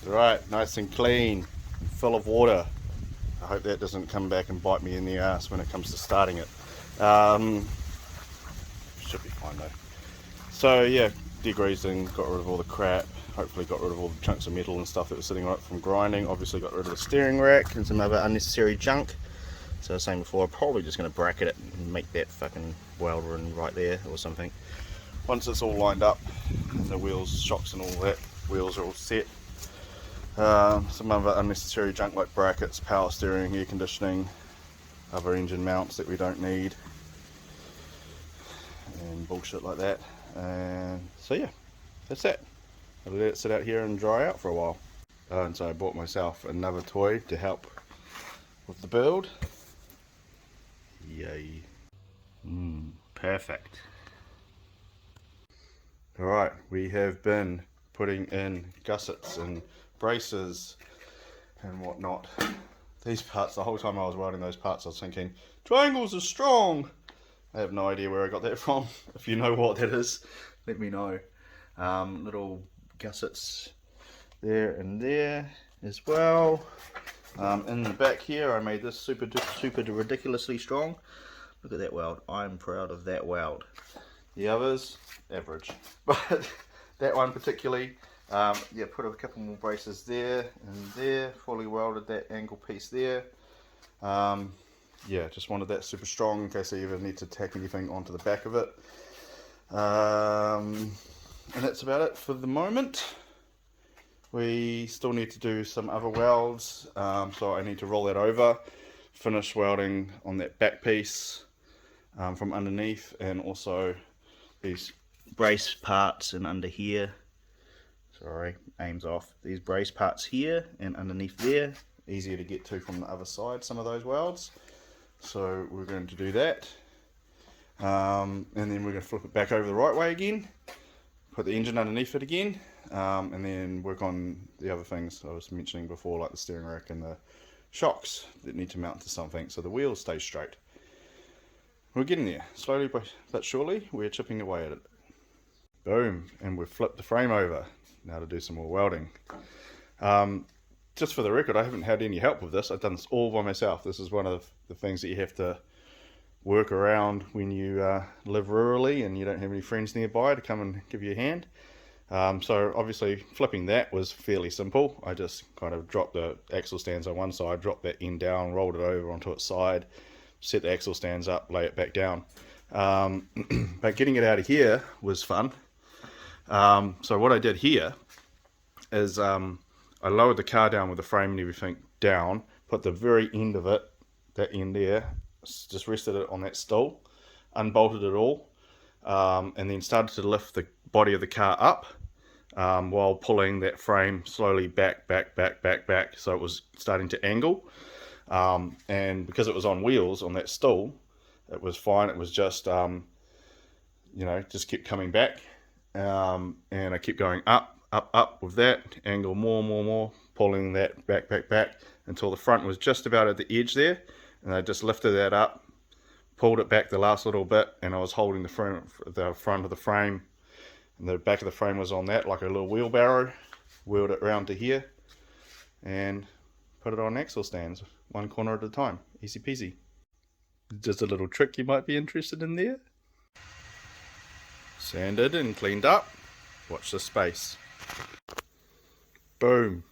Right, nice and clean, and full of water. I hope that doesn't come back and bite me in the ass when it comes to starting it. Should be fine though. So yeah, degreasing, got rid of all the crap, hopefully got rid of all the chunks of metal and stuff that was sitting on it from grinding, obviously got rid of the steering rack and some other unnecessary junk. So I was saying before, I'm probably just going to bracket it and make that fucking welder in right there or something. Once it's all lined up, and the wheels, shocks and all that, wheels are all set. Some other unnecessary junk like brackets, power steering, air conditioning, other engine mounts that we don't need, and bullshit like that. And so yeah, that's that. I'll let it sit out here and dry out for a while. And so I bought myself another toy to help with the build. Yay. Perfect. Alright, we have been putting in gussets and braces and whatnot. These parts, the whole time I was welding those parts I was thinking, triangles are strong! I have no idea where I got that from. If you know what that is, let me know. Little gussets there and there as well. In the back here I made this super ridiculously strong. Look at that weld. I'm proud of that weld. The others, average. But that one particularly, yeah, put a couple more braces there and there, fully welded that angle piece there. Yeah, just wanted that super strong in case I ever need to tack anything onto the back of it. And that's about it for the moment. We still need to do some other welds, so I need to roll that over, finish welding on that back piece from underneath, and also these brace parts and under here. Sorry, aim's off. These brace parts here and underneath there, easier to get to from the other side, some of those welds. So we're going to do that, and then we're going to flip it back over the right way again, put the engine underneath it again, and then work on the other things I was mentioning before, like the steering rack and the shocks that need to mount to something so the wheels stay straight. We're getting there, slowly but surely we're chipping away at it. Boom, and we've flipped the frame over. Now to do some more welding. Just for the record, I haven't had any help with this. I've done this all by myself. This is one of the things that you have to work around when you live rurally and you don't have any friends nearby to come and give you a hand. So obviously flipping that was fairly simple. I just kind of dropped the axle stands on one side, dropped that end down, rolled it over onto its side, set the axle stands up, lay it back down. But getting it out of here was fun. So what I did here is I lowered the car down with the frame and everything down, put the very end of it, that end there, just rested it on that stool, unbolted it all, and then started to lift the body of the car up while pulling that frame slowly back, so it was starting to angle. And because it was on wheels on that stool, it was fine. It was just, you know, just kept coming back, and I kept going up with that angle, more, pulling that back until the front was just about at the edge there, and I just lifted that up, pulled it back the last little bit, and I was holding the front of the frame, and the back of the frame was on that like a little wheelbarrow, wheeled it around to here, and put it on axle stands, one corner at a time, easy peasy. Just a little trick you might be interested in there. Sanded and cleaned up. Watch this space. Boom.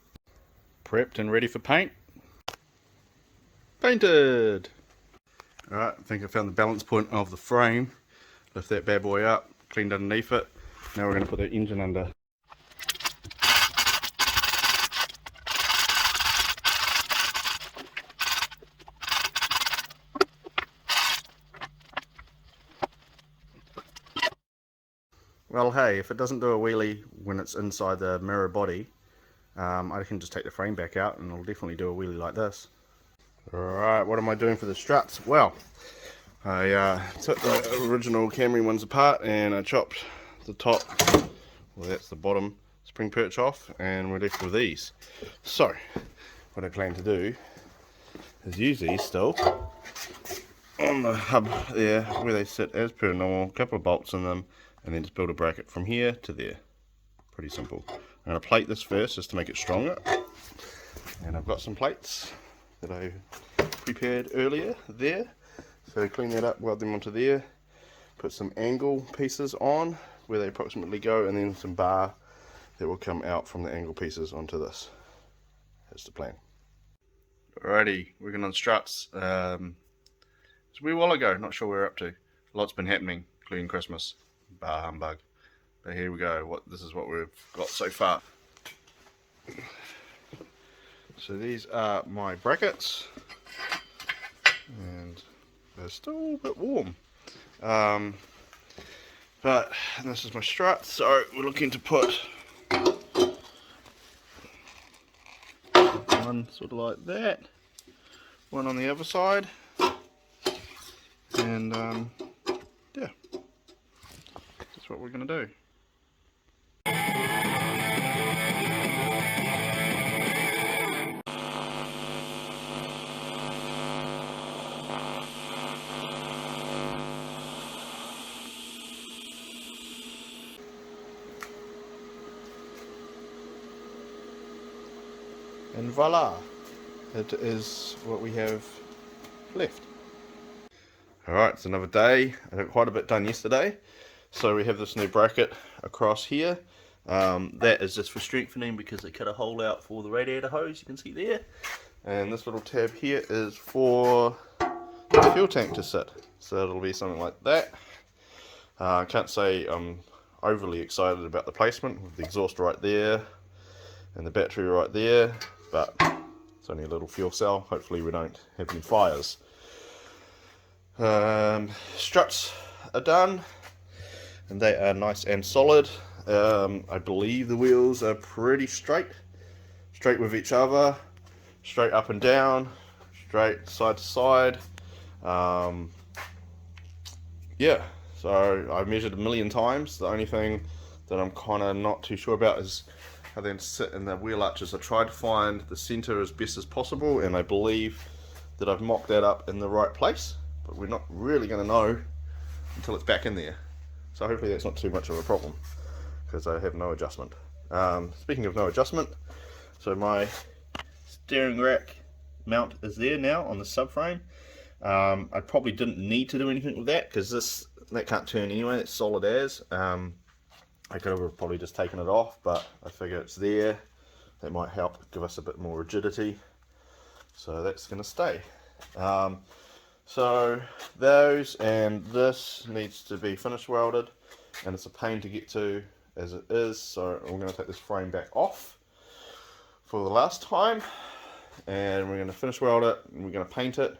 Prepped and ready for paint. Painted. Alright, I think I found the balance point of the frame. Lift that bad boy up, cleaned underneath it. Now we're going to put the engine under. Well, hey, if it doesn't do a wheelie when it's inside the mirror body, I can just take the frame back out and it'll definitely do a wheelie like this. Alright, what am I doing for the struts? Well, I took the original Camry ones apart and I chopped the top, well that's the bottom spring perch off, and we're left with these. So, what I plan to do is use these still on the hub there where they sit as per normal, a couple of bolts in them, and then just build a bracket from here to there. Pretty simple. going to plate this first just to make it stronger. And I've got some plates that I prepared earlier there. So clean that up, weld them onto there. Put some angle pieces on where they approximately go, and then some bar that will come out from the angle pieces onto this. That's the plan. Alrighty, working on struts. It's a wee while ago, not sure where we're up to. A lot's been happening, including Christmas. Bar humbug. But here we go, this is what we've got so far. So these are my brackets, and they're still a bit warm. But this is my strut, so we're looking to put one sort of like that, one on the other side, and yeah, that's what we're going to do. And voila, it is what we have left. Alright, it's another day. I got quite a bit done yesterday. So we have this new bracket across here. That is just for strengthening because they cut a hole out for the radiator hose, you can see there. And this little tab here is for the fuel tank to sit. So it'll be something like that. I can't say I'm overly excited about the placement with the exhaust right there and the battery right there, but it's only a little fuel cell. Hopefully we don't have any fires. Struts are done and they are nice and solid. I believe the wheels are pretty straight with each other, straight up and down, straight side to side. Yeah, so I've measured a million times. The only thing that I'm kind of not too sure about is how they sit in the wheel arches. I tried to find the center as best as possible, and I believe that I've mocked that up in the right place, but we're not really going to know until it's back in there. So hopefully that's not too much of a problem, because I have no adjustment. Speaking of no adjustment, so my steering rack mount is there now on the subframe. I probably didn't need to do anything with that, because that can't turn anyway, it's solid as. I could have probably just taken it off, but I figure it's there. That might help give us a bit more rigidity. So that's going to stay. So those and this needs to be finish welded, and it's a pain to get to as it is. So I'm going to take this frame back off for the last time, and we're going to finish weld it, and we're going to paint it,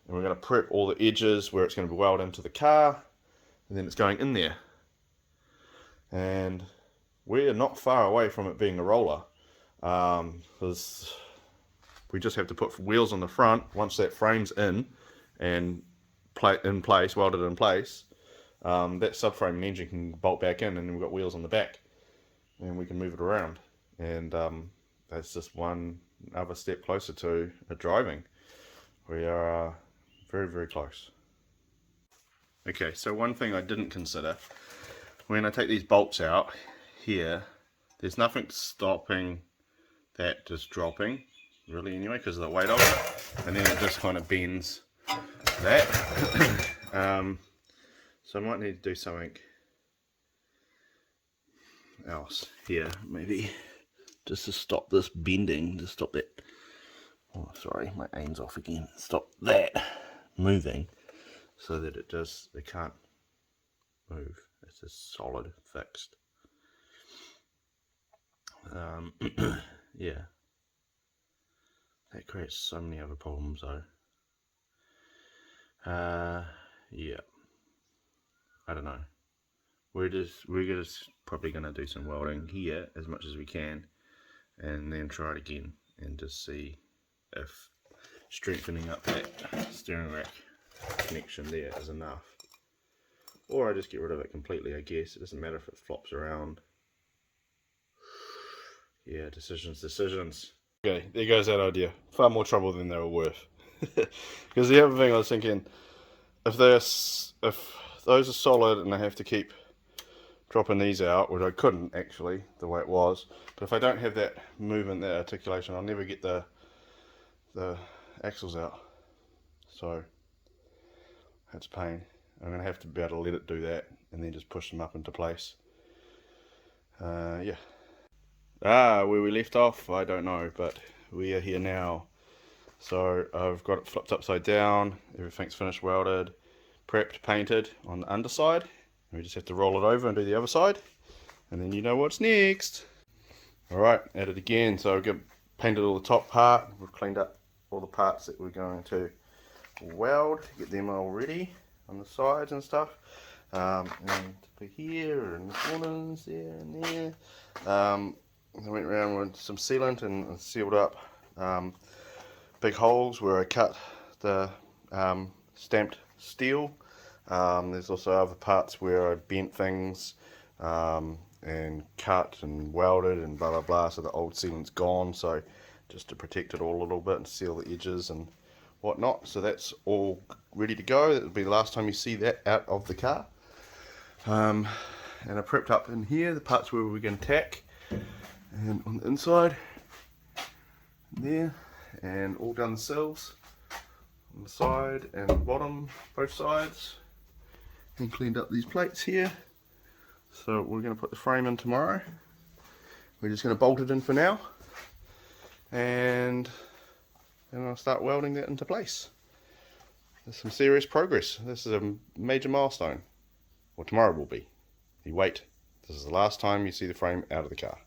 and we're going to prep all the edges where it's going to be welded into the car, and then it's going in there. And we're not far away from it being a roller, because we just have to put wheels on the front. Once that frame's in and welded in place, that subframe and engine can bolt back in, and then we've got wheels on the back, and we can move it around. And that's just one other step closer to driving. We are very, very close. Okay, so one thing I didn't consider, when I take these bolts out here, there's nothing stopping that just dropping, really, anyway, because of the weight of it, and then it just kind of bends that. So I might need to do something else here, maybe, just to stop this bending, to stop that. Oh, sorry, my aim's off again. Stop that moving, so that it can't move. It's just solid, fixed. Yeah, that creates so many other problems though. Yeah, I don't know. We're just probably gonna do some welding here as much as we can, and then try it again and just see if strengthening up that steering rack connection there is enough. Or I just get rid of it completely, I guess. It doesn't matter if it flops around. Yeah, decisions. Okay, there goes that idea. Far more trouble than they were worth. Because the other thing I was thinking, if those are solid and I have to keep dropping these out, which I couldn't actually, the way it was. But if I don't have that movement, that articulation, I'll never get the axles out. So that's pain. I'm going to have to be able to let it do that and then just push them up into place. Yeah. Where we left off, I don't know, but we are here now. So I've got it flipped upside down, everything's finished welded, prepped, painted on the underside. We just have to roll it over and do the other side, and then you know what's next. Alright, at it again. So I've painted all the top part, we've cleaned up all the parts that we're going to weld, get them all ready on the sides and stuff. And to here and the corners there and there. I went around with some sealant and sealed up big holes where I cut the stamped steel. There's also other parts where I bent things and cut and welded and blah blah blah, so the old sealant's gone, so just to protect it all a little bit and seal the edges and whatnot. So that's all ready to go. That'll be the last time you see that out of the car. And I prepped up in here the parts where we're going to tack, and on the inside there, and all done the sills on the side and the bottom, both sides, and cleaned up these plates here. So we're going to put the frame in tomorrow. We're just going to bolt it in for now, and then I'll start welding that into place. There's some serious progress. This is a major milestone. Well, tomorrow will be. You wait. This is the last time you see the frame out of the car.